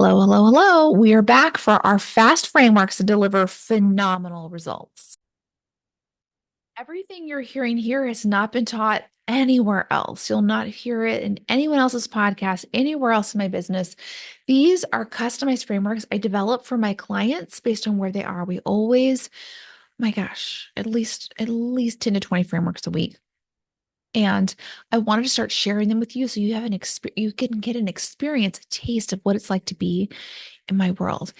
Hello, hello, hello. We are back for our fast frameworks to deliver phenomenal results. Everything you're hearing here has not been taught anywhere else. You'll not hear it in anyone else's podcast, anywhere else in my business. These are customized frameworks I develop for my clients based on where they are. We always, my gosh, at least 10 to 20 frameworks a week. And I wanted to start sharing them with you so you have you can get an experience, a taste of what it's like to be in my world.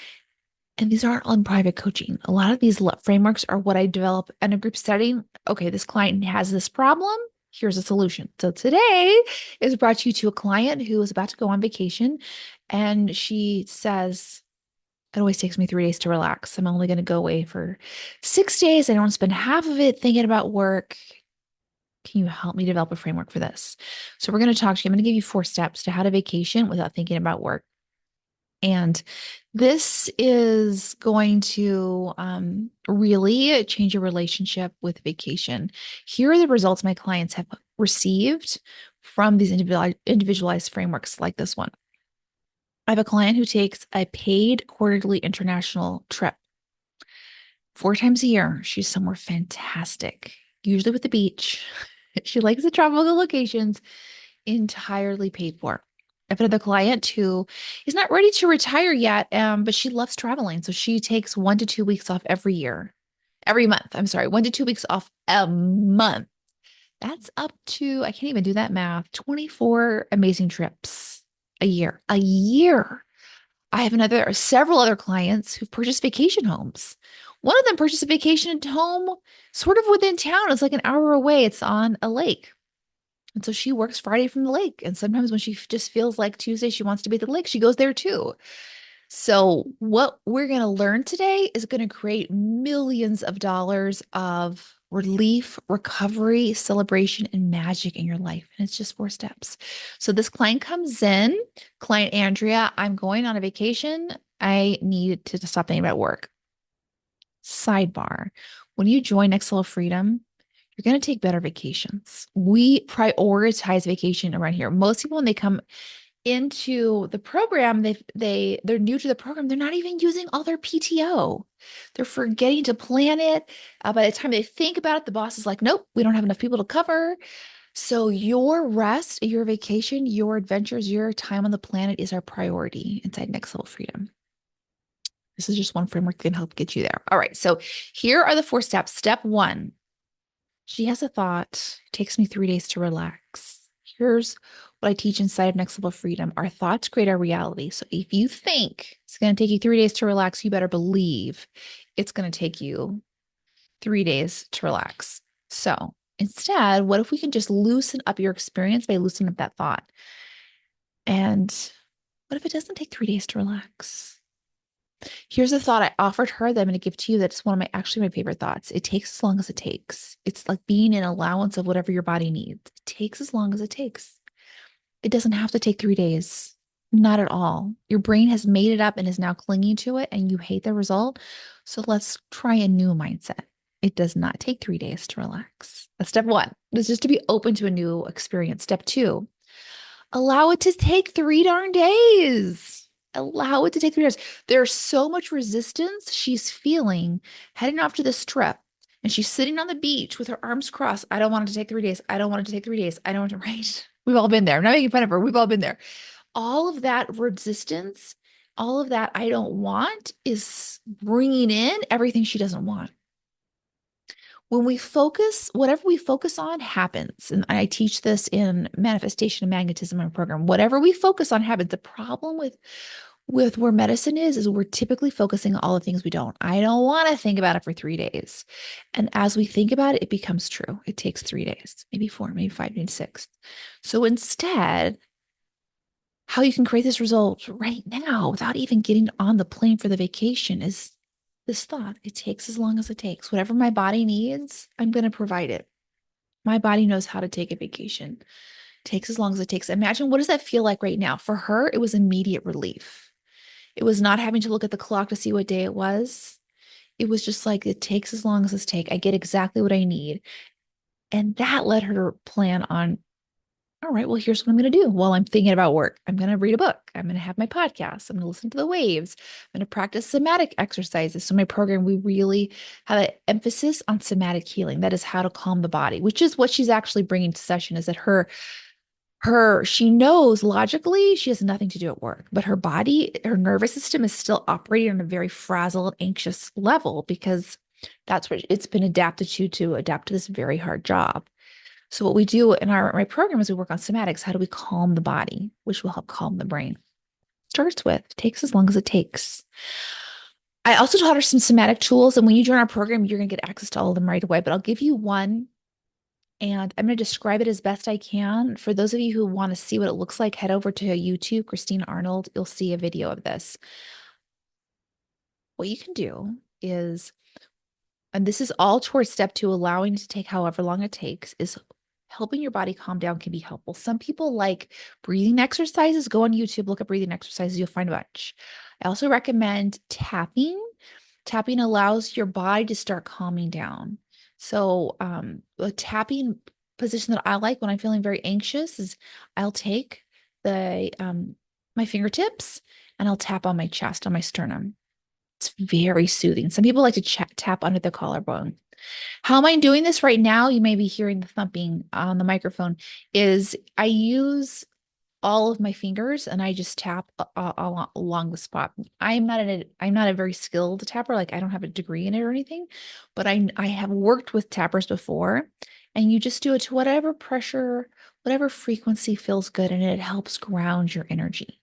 And these aren't on private coaching. A lot of these frameworks are what I develop in a group setting. Okay, this client has this problem. Here's a solution. So today is brought to you to a client who is about to go on vacation. And she says, it always takes me 3 days to relax. I'm only going to go away for 6 days. I don't want to spend half of it thinking about work. Can you help me develop a framework for this? So we're going to talk to you. I'm going to give you 4 steps to how to vacation without thinking about work. And this is going to really change your relationship with vacation. Here are the results my clients have received from these individualized frameworks like this one. I have a client who takes a paid quarterly international trip 4 times a year. She's somewhere fantastic, usually with the beach. She likes the tropical locations, entirely paid for. I have another client who is not ready to retire yet, but she loves traveling. So she takes 1 to 2 weeks off every month. I'm sorry, 1 to 2 weeks off a month. That's up to, I can't even do that math, 24 amazing trips a year. A year. I have several other clients who've purchased vacation homes. One of them purchased a vacation home sort of within town. It's like an hour away. It's on a lake. And so she works Friday from the lake. And sometimes when she just feels like Tuesday, she wants to be at the lake, she goes there too. So, what we're going to learn today is going to create millions of dollars of relief, recovery, celebration, and magic in your life. And it's just 4 steps. So, this client comes in, client Andrea, I'm going on a vacation. I need to stop thinking about work. Sidebar: when you join Next Level Freedom, you're going to take better vacations. We prioritize vacation around here. Most people, when they come into the program, they're new to the program. They're not even using all their PTO. They're forgetting to plan it. By the time they think about it, the boss is like, "Nope, we don't have enough people to cover." So your rest, your vacation, your adventures, your time on the planet is our priority inside Next Level Freedom. This is just one framework that can help get you there. All right. So here are the 4 steps. Step one: she has a thought. It takes me 3 days to relax. Here's what I teach inside of Next Level Freedom. Our thoughts create our reality. So if you think it's going to take you 3 days to relax, you better believe it's going to take you 3 days to relax. So instead, what if we can just loosen up your experience by loosening up that thought? And what if it doesn't take 3 days to relax? Here's a thought I offered her that I'm going to give to you. That's one of my favorite thoughts. It takes as long as it takes. It's like being an allowance of whatever your body needs. It takes as long as it takes. It doesn't have to take 3 days. Not at all. Your brain has made it up and is now clinging to it, and you hate the result. So let's try a new mindset. It does not take 3 days to relax. That's step one. It's just to be open to a new experience. Step two: allow it to take 3 darn days. Allow it to take 3 days. There's so much resistance she's feeling heading off to this trip. And she's sitting on the beach with her arms crossed. I don't want it to take 3 days. I don't want it to take 3 days. I don't want to, right? We've all been there. I'm not making fun of her. We've all been there. All of that resistance, all of that I don't want is bringing in everything she doesn't want. When we focus, whatever we focus on happens. And I teach this in manifestation and magnetism in a program. Whatever we focus on happens. The problem with where medicine is we're typically focusing on all the things we don't. I don't want to think about it for 3 days. And as we think about it, it becomes true. It takes 3 days, maybe four, maybe five, maybe six. So instead, how you can create this result right now without even getting on the plane for the vacation is this thought. It takes as long as it takes. Whatever my body needs, I'm going to provide it. My body knows how to take a vacation. It takes as long as it takes. Imagine, what does that feel like right now? For her, it was immediate relief. It was not having to look at the clock to see what day it was. It was just like, it takes as long as it takes. I get exactly what I need. And that led her to plan on All right, well, here's what I'm going to do while I'm thinking about work. I'm going to read a book. I'm going to have my podcast. I'm going to listen to the waves. I'm going to practice somatic exercises. So, my program, we really have an emphasis on somatic healing. That is how to calm the body, which is what she's actually bringing to session. Is that she knows logically she has nothing to do at work, but her body, her nervous system is still operating on a very frazzled, anxious level because that's what it's been adapted to adapt to this very hard job. So what we do in my program is we work on somatics. How do we calm the body, which will help calm the brain? Starts with takes as long as it takes. I also taught her some somatic tools, and when you join our program, you're going to get access to all of them right away. But I'll give you one, and I'm going to describe it as best I can. For those of you who want to see what it looks like, head over to YouTube, Christina Arnold. You'll see a video of this. What you can do is, and this is all towards step two, allowing to take however long it takes, is helping your body calm down can be helpful. Some people like breathing exercises. Go on YouTube, look up breathing exercises. You'll find a bunch. I also recommend tapping. Tapping allows your body to start calming down. So, a tapping position that I like when I'm feeling very anxious is I'll take the my fingertips and I'll tap on my chest, on my sternum. It's very soothing. Some people like to tap under the collarbone. How am I doing this right now? You may be hearing the thumping on the microphone. Is I use all of my fingers and I just tap along the spot. I'm not a very skilled tapper. Like I don't have a degree in it or anything, but I have worked with tappers before, and you just do it to whatever pressure, whatever frequency feels good, and it helps ground your energy.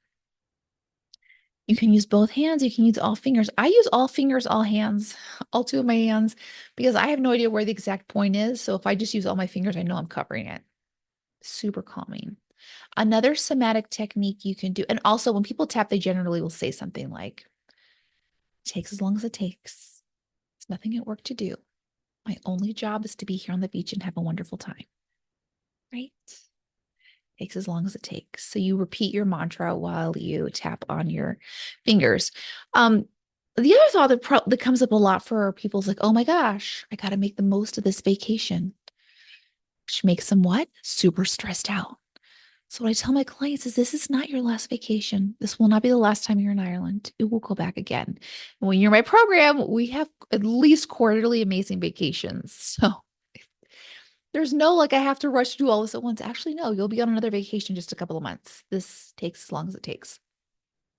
You can use both hands. You can use all fingers. I use all fingers, all hands, all two of my hands, because I have no idea where the exact point is. So if I just use all my fingers, I know I'm covering it. Super calming. Another somatic technique you can do, and also when people tap, they generally will say something like, it takes as long as it takes. It's nothing at work to do. My only job is to be here on the beach and have a wonderful time. Right? Takes as long as it takes. So you repeat your mantra while you tap on your fingers. The other thought that comes up a lot for people is like, oh my gosh, I got to make the most of this vacation, which makes them what? Super stressed out. So what I tell my clients is this is not your last vacation. This will not be the last time you're in Ireland. It will go back again. And when you're in my program, we have at least quarterly amazing vacations. So there's no like I have to rush to do all this at once. Actually, no, you'll be on another vacation in just a couple of months. This takes as long as it takes.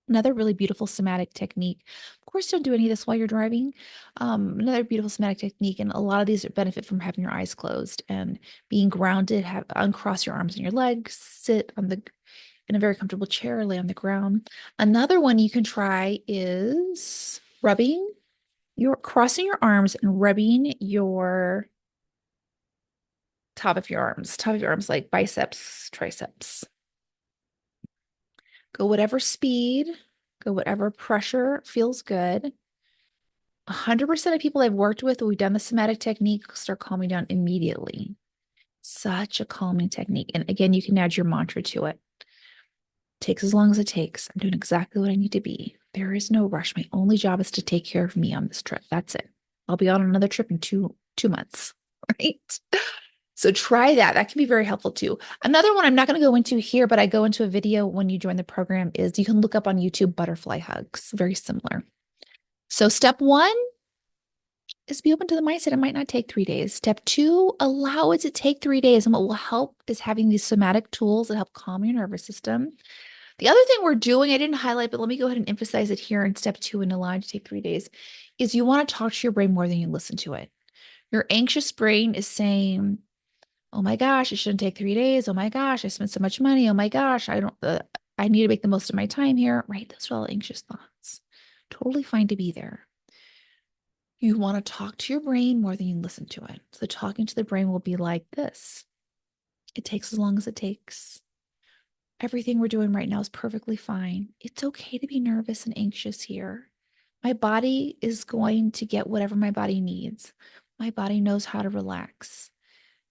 Another really beautiful somatic technique. Of course, don't do any of this while you're driving. Another beautiful somatic technique, and a lot of these benefit from having your eyes closed and being grounded. Have uncross your arms and your legs. Sit in a very comfortable chair. Lay on the ground. Another one you can try is crossing your arms and rubbing your top of your arms like biceps, triceps. Go whatever speed, go whatever pressure feels good. 100% of people I've worked with, we've done the somatic technique, start calming down immediately. Such a calming technique. And again, you can add your mantra to it. Takes as long as it takes. I'm doing exactly what I need to be. There is no rush. My only job is to take care of me on this trip. That's it. I'll be on another trip in two months, right? So try that. That can be very helpful too. Another one I'm not going to go into here, but I go into a video when you join the program is you can look up on YouTube butterfly hugs. Very similar. So step one is be open to the mindset. It might not take 3 days. Step two, allow it to take 3 days. And what will help is having these somatic tools that help calm your nervous system. The other thing we're doing, I didn't highlight, but let me go ahead and emphasize it here in step two and allow it to take 3 days, is you want to talk to your brain more than you listen to it. Your anxious brain is saying, oh my gosh, it shouldn't take 3 days. Oh my gosh, I spent so much money. Oh my gosh, I need to make the most of my time here. Right? Those are all anxious thoughts. Totally fine to be there. You want to talk to your brain more than you listen to it. So talking to the brain will be like this. It takes as long as it takes. Everything we're doing right now is perfectly fine. It's okay to be nervous and anxious here. My body is going to get whatever my body needs. My body knows how to relax.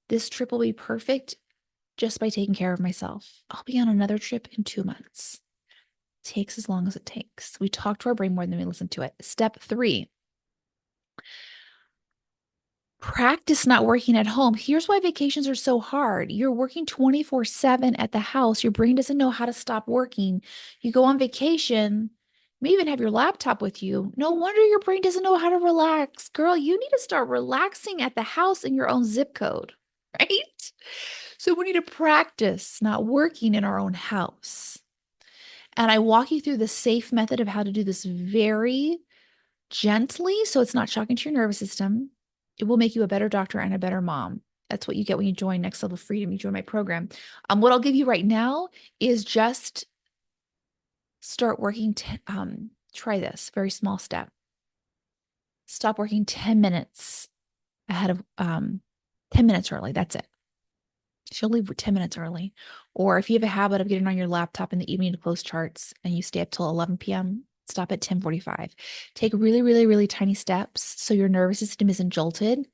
This trip will be perfect just by taking care of myself. I'll be on another trip in 2 months. It takes as long as it takes. We talk to our brain more than we listen to it. Step three, Practice not working at home. Here's why vacations are so hard. You're working 24/7 at the house. Your brain doesn't know how to stop working. You go on vacation, may even have your laptop with you. No wonder your brain doesn't know how to relax. Girl, you need to start relaxing at the house in your own zip code, right? So we need to practice not working in our own house. And I walk you through the safe method of how to do this very gently so it's not shocking to your nervous system. It will make you a better doctor and a better mom. That's what you get when you join Next Level Freedom. You join my program. What I'll give you right now is just start working. Try this very small step. Stop working 10 minutes ahead of 10 minutes early. That's it. She'll leave 10 minutes early. Or if you have a habit of getting on your laptop in the evening to close charts and you stay up till 11 p.m., stop at 10:45. Take really, really, really tiny steps so your nervous system isn't jolted.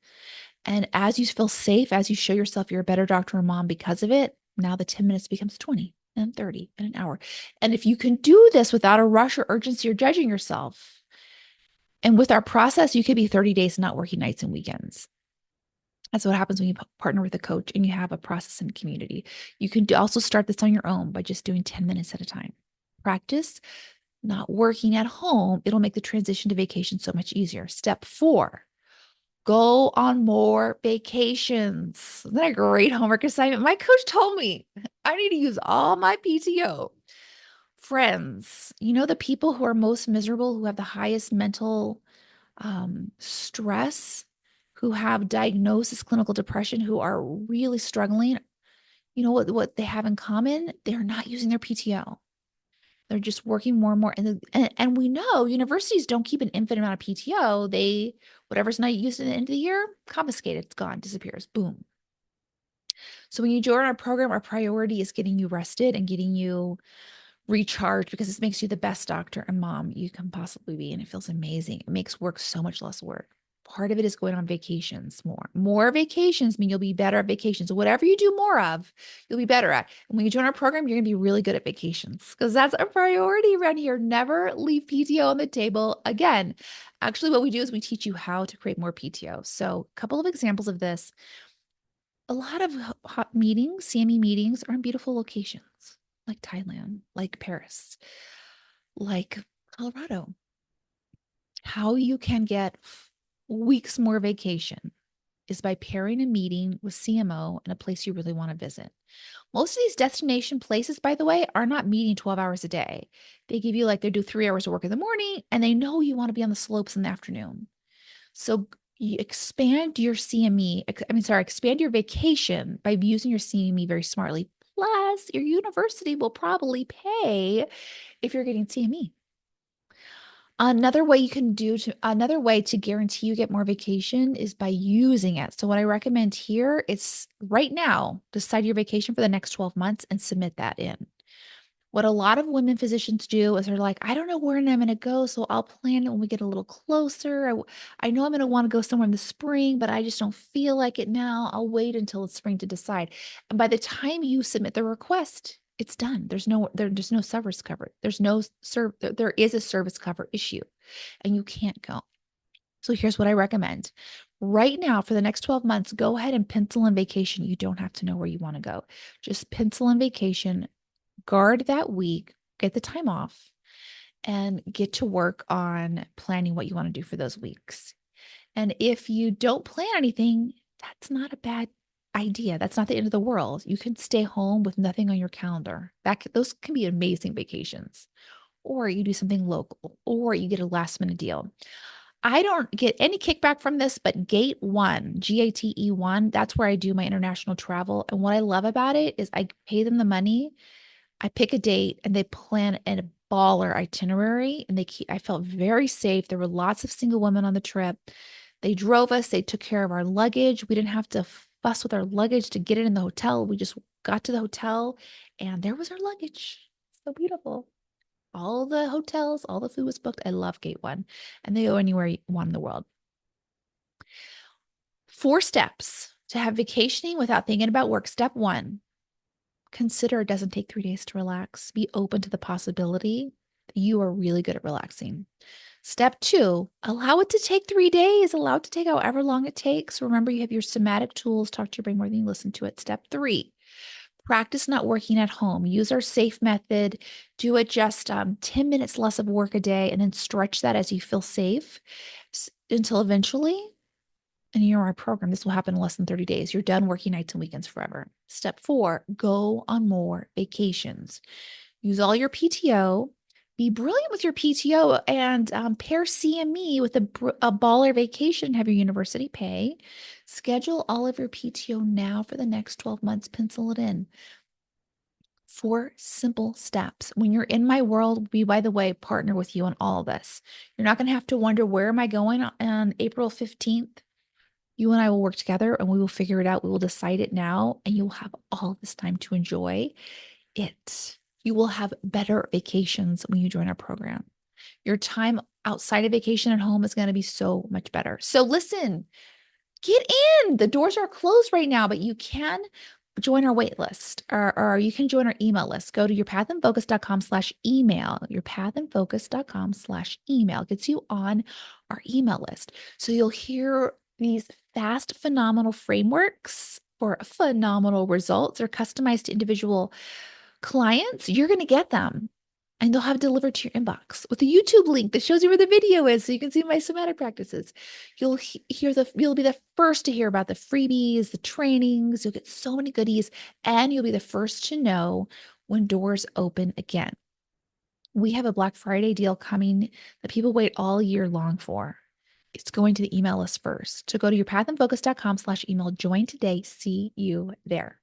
And as you feel safe, as you show yourself you're a better doctor or mom because of it, now the 10 minutes becomes 20 and 30 and an hour. And if you can do this without a rush or urgency or judging yourself, and with our process, you could be 30 days not working nights and weekends. That's what happens when you partner with a coach and you have a process and community. You can also start this on your own by just doing 10 minutes at a time. Practice not working at home. It'll make the transition to vacation so much easier. Step 4, go on more vacations. Isn't that a great homework assignment? My coach told me I need to use all my PTO. Friends, the people who are most miserable, who have the highest mental stress, who have diagnosis clinical depression, who are really struggling, what they have in common? They're not using their PTO. They're just working more and more. And we know universities don't keep an infinite amount of PTO. Whatever's not used at the end of the year, confiscated, it's gone, disappears, boom. So when you join our program, our priority is getting you rested and getting you recharged because this makes you the best doctor and mom you can possibly be. And it feels amazing. It makes work so much less work. Part of it is going on vacations more. More vacations mean you'll be better at vacations. So whatever you do more of, you'll be better at. And when you join our program, you're going to be really good at vacations because that's a priority around here. Never leave PTO on the table again. Actually, what we do is we teach you how to create more PTO. So a couple of examples of this. A lot of hot meetings, CME meetings are in beautiful locations like Thailand, like Paris, like Colorado. How you can get weeks more vacation is by pairing a meeting with CMO in a place you really want to visit. Most of these destination places, by the way, are not meeting 12 hours a day. They give you they do 3 hours of work in the morning and they know you want to be on the slopes in the afternoon. So you expand your expand your vacation by using your CME very smartly. Plus, your university will probably pay if you're getting CME. Another way to guarantee you get more vacation is by using it. So what I recommend here is right now, decide your vacation for the next 12 months and submit that in. What a lot of women physicians do is they're like, I don't know where I'm going to go, so I'll plan it when we get a little closer. I know I'm going to want to go somewhere in the spring, but I just don't feel like it now. I'll wait until it's spring to decide. And by the time you submit the request, it's done. There's no service cover. There is a service cover issue and you can't go. So here's what I recommend. Right now, for the next 12 months, go ahead and pencil in vacation. You don't have to know where you want to go. Just pencil in vacation, guard that week, get the time off, and get to work on planning what you want to do for those weeks. And if you don't plan anything, that's not a bad idea. That's not the end of the world. You can stay home with nothing on your calendar. Those can be amazing vacations. Or you do something local, or you get a last minute deal. I don't get any kickback from this, but Gate One, GATE1, that's where I do my international travel. And what I love about it is I pay them the money, I pick a date, and they plan a baller itinerary. And I felt very safe. There were lots of single women on the trip. They drove us, they took care of our luggage. We didn't have to fuss with our luggage to get it in the hotel. We just got to the hotel and there was our luggage. So beautiful. All the hotels, all the food was booked. I love Gate One, and they go anywhere you want in the world. 4 steps to have vacationing without thinking about work. Step 1, consider it doesn't take 3 days to relax. Be open to the possibility You are really good at relaxing. Step 2, allow it to take 3 days. Allow it to take however long it takes. Remember, you have your somatic tools. Talk to your brain more than you listen to it. Step 3, practice not working at home. Use our SAFE method. Do it just 10 minutes less of work a day and then stretch that as you feel safe until eventually, and you're our program, this will happen in less than 30 days. You're done working nights and weekends forever. Step 4, go on more vacations. Use all your PTO. Be brilliant with your PTO and pair CME with a baller vacation. Have your university pay. Schedule all of your PTO now for the next 12 months. Pencil it in. 4 simple steps. When you're in my world, we, by the way, partner with you on all of this. You're not going to have to wonder, where am I going on April 15th? You and I will work together and we will figure it out. We will decide it now, and you will have all this time to enjoy it. You will have better vacations when you join our program. Your time outside of vacation at home is going to be so much better. So listen, get in. The doors are closed right now, but you can join our wait list, or you can join our email list. Go to yourpathandfocus.com/email. Yourpathandfocus.com/email gets you on our email list. So you'll hear these fast, phenomenal frameworks for phenomenal results. They're customized to individual clients. You're going to get them, and they'll have delivered to your inbox with a YouTube link that shows you where the video is, so you can see my somatic practices. You'll be the first to hear about the freebies, the trainings. You'll get so many goodies, and you'll be the first to know when doors open again. We have a Black Friday deal coming that people wait all year long for. It's going to the email list first. So go to yourpathandfocus.com/email. Join today. See you there.